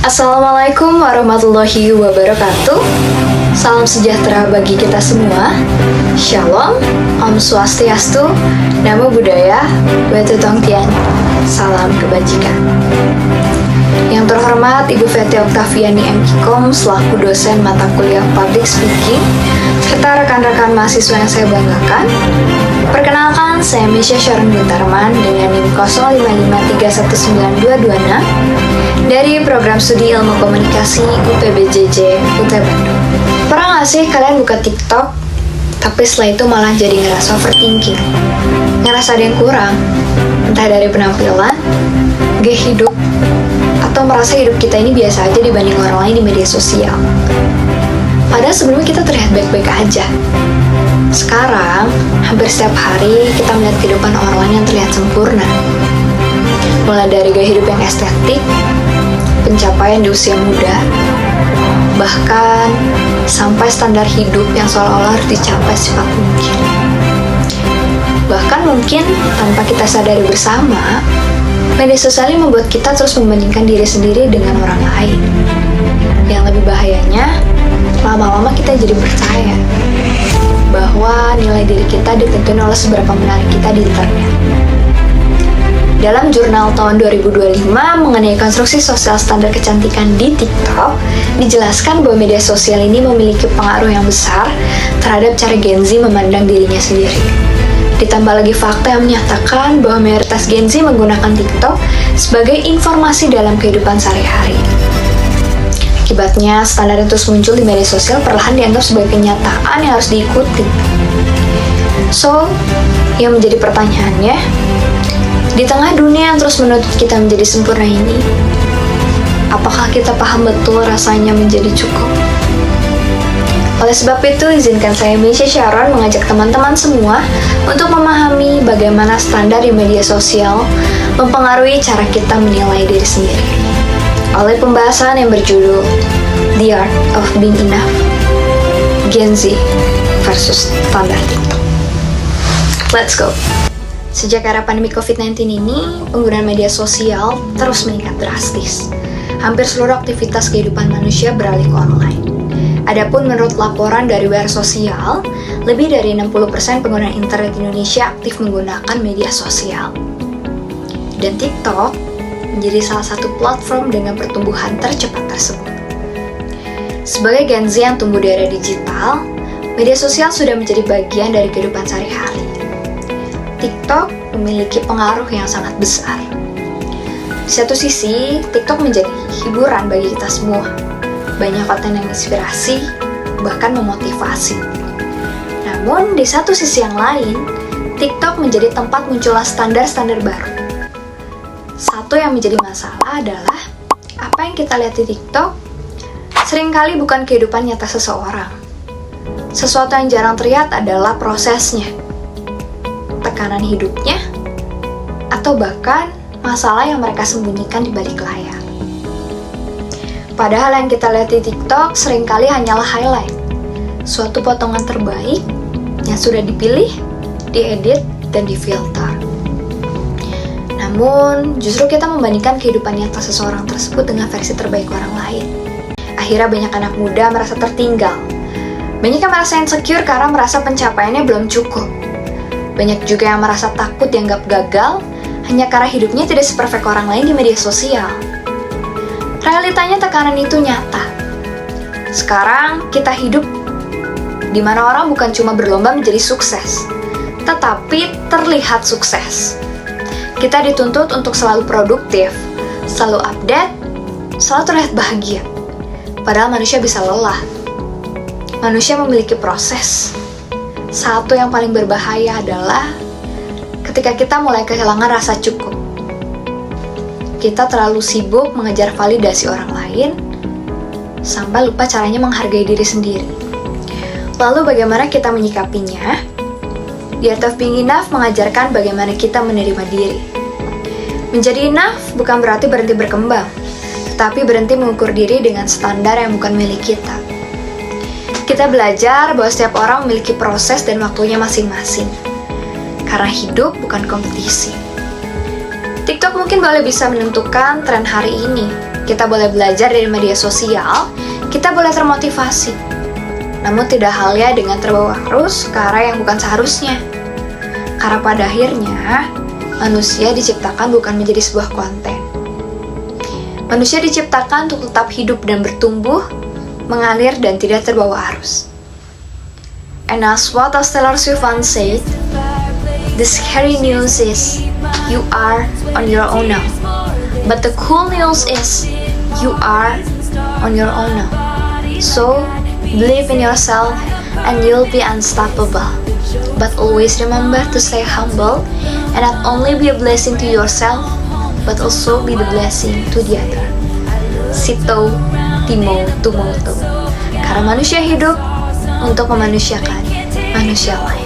Assalamualaikum warahmatullahi wabarakatuh. Salam sejahtera bagi kita semua. Shalom, Om Swastiastu, Namo Buddhaya, Wetu Tongtian. Salam kebajikan. Yang terhormat Ibu Fetty Oktaviani M.Kom selaku dosen mata kuliah Public Speaking serta rekan-rekan mahasiswa yang saya banggakan. Perkenalkan, saya Misha Sharon Buntarman dengan NIM 0553192226 dari Program Studi Ilmu Komunikasi UPBJJ UT Bandung. Pernah gak sih kalian buka TikTok, tapi setelah itu malah jadi ngerasa overthinking, ngerasa ada yang kurang, entah dari penampilan, gaya hidup, atau merasa hidup kita ini biasa aja dibanding orang lain di media sosial. Padahal sebelumnya kita terlihat baik-baik aja. Sekarang, hampir setiap hari kita melihat kehidupan orang lain yang terlihat sempurna. Mulai dari gaya hidup yang estetik, pencapaian di usia muda, bahkan sampai standar hidup yang seolah-olah harus dicapai secepat mungkin. Bahkan mungkin tanpa kita sadari bersama, media sosial ini membuat kita terus membandingkan diri sendiri dengan orang lain. Yang lebih bahayanya, lama-lama kita jadi percaya bahwa nilai diri kita ditentukan oleh seberapa menarik kita di internet. Dalam jurnal tahun 2025 mengenai konstruksi sosial standar kecantikan di TikTok, dijelaskan bahwa media sosial ini memiliki pengaruh yang besar terhadap cara Gen Z memandang dirinya sendiri. Ditambah lagi fakta yang menyatakan bahwa mayoritas Gen Z menggunakan TikTok sebagai informasi dalam kehidupan sehari-hari. Akibatnya, standar yang terus muncul di media sosial perlahan dianggap sebagai kenyataan yang harus diikuti. So, yang menjadi pertanyaannya, di tengah dunia yang terus menuntut kita menjadi sempurna ini, apakah kita paham betul rasanya menjadi cukup? Oleh sebab itu, izinkan saya Misha Sharon mengajak teman-teman semua untuk memahami bagaimana standar di media sosial mempengaruhi cara kita menilai diri sendiri. Oleh pembahasan yang berjudul The Art of Being Enough, Gen Z versus standar TikTok. Let's go! Sejak era pandemi COVID-19 ini, penggunaan media sosial terus meningkat drastis. Hampir seluruh aktivitas kehidupan manusia beralih ke online. Adapun menurut laporan dari WR Sosial, lebih dari 60% pengguna internet Indonesia aktif menggunakan media sosial. Dan TikTok menjadi salah satu platform dengan pertumbuhan tercepat tersebut. Sebagai Gen Z yang tumbuh di era digital, media sosial sudah menjadi bagian dari kehidupan sehari-hari. TikTok memiliki pengaruh yang sangat besar. Di satu sisi, TikTok menjadi hiburan bagi kita semua. Banyak konten yang inspirasi, bahkan memotivasi. Namun, di satu sisi yang lain, TikTok menjadi tempat munculnya standar-standar baru. Satu yang menjadi masalah adalah apa yang kita lihat di TikTok seringkali bukan kehidupan nyata seseorang. Sesuatu yang jarang terlihat adalah prosesnya, tekanan hidupnya, atau bahkan masalah yang mereka sembunyikan di balik layar. Padahal yang kita lihat di TikTok seringkali hanyalah highlight, suatu potongan terbaik yang sudah dipilih, diedit, dan difilter. Namun, justru kita membandingkan kehidupan nyata seseorang tersebut dengan versi terbaik orang lain. Akhirnya banyak anak muda merasa tertinggal. Banyak yang merasa insecure karena merasa pencapaiannya belum cukup. Banyak juga yang merasa takut dianggap gagal hanya karena hidupnya tidak seperfect orang lain di media sosial. Realitanya tekanan itu nyata. Sekarang kita hidup di mana orang bukan cuma berlomba menjadi sukses, tetapi terlihat sukses. Kita dituntut untuk selalu produktif, selalu update, selalu terlihat bahagia. Padahal manusia bisa lelah. Manusia memiliki proses. Satu yang paling berbahaya adalah ketika kita mulai kehilangan rasa cukup. Kita terlalu sibuk mengejar validasi orang lain, sampai lupa caranya menghargai diri sendiri. Lalu bagaimana kita menyikapinya? The Art of Being Enough mengajarkan bagaimana kita menerima diri. Menjadi enough bukan berarti berhenti berkembang, tetapi berhenti mengukur diri dengan standar yang bukan milik kita. Kita belajar bahwa setiap orang memiliki proses dan waktunya masing-masing. Karena hidup bukan kompetisi. TikTok mungkin boleh bisa menentukan tren hari ini. Kita boleh belajar dari media sosial, kita boleh termotivasi. Namun tidak halnya dengan terbawa arus ke arah yang bukan seharusnya. Karena pada akhirnya, manusia diciptakan bukan menjadi sebuah konten. Manusia diciptakan untuk tetap hidup dan bertumbuh, mengalir dan tidak terbawa arus. And as what Taylor Swift once said, the scary news is you are on your own now. But the cool news is you are on your own now. So, believe in yourself and you'll be unstoppable. But always remember to stay humble and not only be a blessing to yourself, but also be the blessing to the other. Sito, Timo, Tumoto. Karena manusia hidup untuk memanusiakan manusia lain.